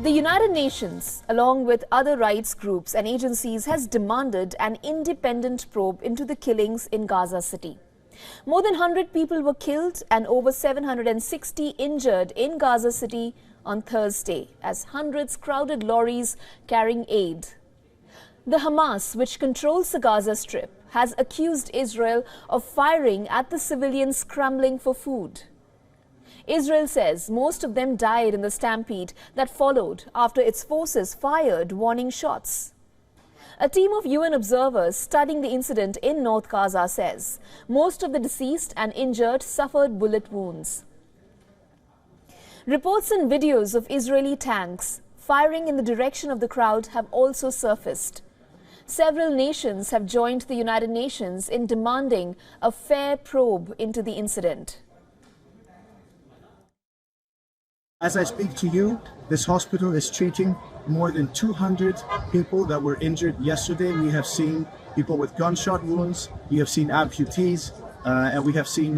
The United Nations, along with other rights groups and agencies, has demanded an independent probe into the killings in Gaza City. More than 100 people were killed and over 760 injured in Gaza City on Thursday as hundreds crowded lorries carrying aid. The Hamas, which controls the Gaza Strip, has accused Israel of firing at the civilians scrambling for food. Israel says most of them died in the stampede that followed after its forces fired warning shots. A team of UN observers studying the incident in North Gaza says most of the deceased and injured suffered bullet wounds. Reports and videos of Israeli tanks firing in the direction of the crowd have also surfaced. Several nations have joined the United Nations in demanding a fair probe into the incident. As I speak to you, this hospital is treating more than 200 people that were injured yesterday. We have seen people with gunshot wounds, we have seen amputees, and we have seen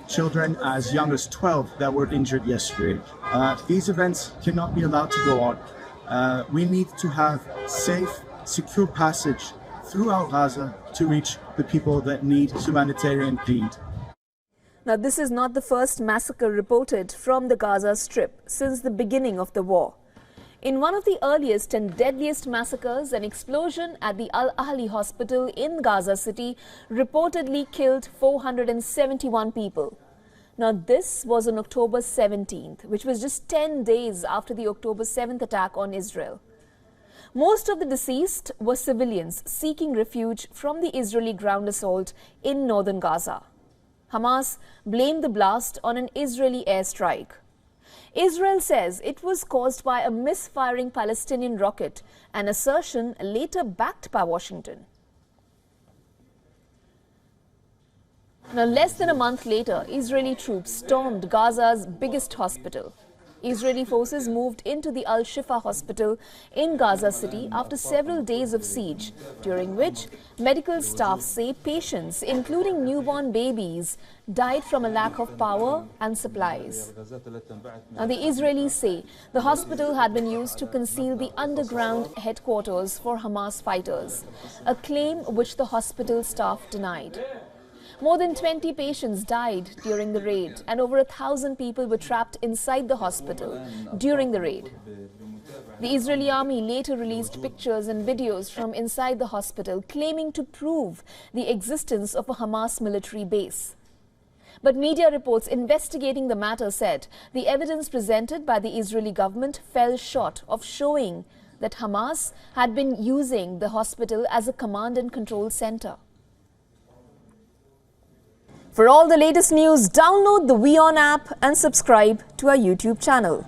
children as young as 12 that were injured yesterday. These events cannot be allowed to go on. We need to have safe, secure passage throughout Gaza to reach the people that need humanitarian aid. Now, this is not the first massacre reported from the Gaza Strip since the beginning of the war. In one of the earliest and deadliest massacres, an explosion at the Al-Ahli hospital in Gaza City reportedly killed 471 people. Now, this was on October 17th, which was just 10 days after the October 7th attack on Israel. Most of the deceased were civilians seeking refuge from the Israeli ground assault in northern Gaza. Hamas blamed the blast on an Israeli airstrike. Israel says it was caused by a misfiring Palestinian rocket, an assertion later backed by Washington. Now, less than a month later, Israeli troops stormed Gaza's biggest hospital. Israeli forces moved into the Al-Shifa hospital in Gaza City after several days of siege, during which medical staff say patients, including newborn babies, died from a lack of power and supplies. Now, the Israelis say the hospital had been used to conceal the underground headquarters for Hamas fighters, a claim which the hospital staff denied. More than 20 patients died during the raid, and over 1,000 people were trapped inside the hospital during the raid. The Israeli army later released pictures and videos from inside the hospital, claiming to prove the existence of a Hamas military base. But media reports investigating the matter said the evidence presented by the Israeli government fell short of showing that Hamas had been using the hospital as a command and control center. For all the latest news, download the WION app and subscribe to our YouTube channel.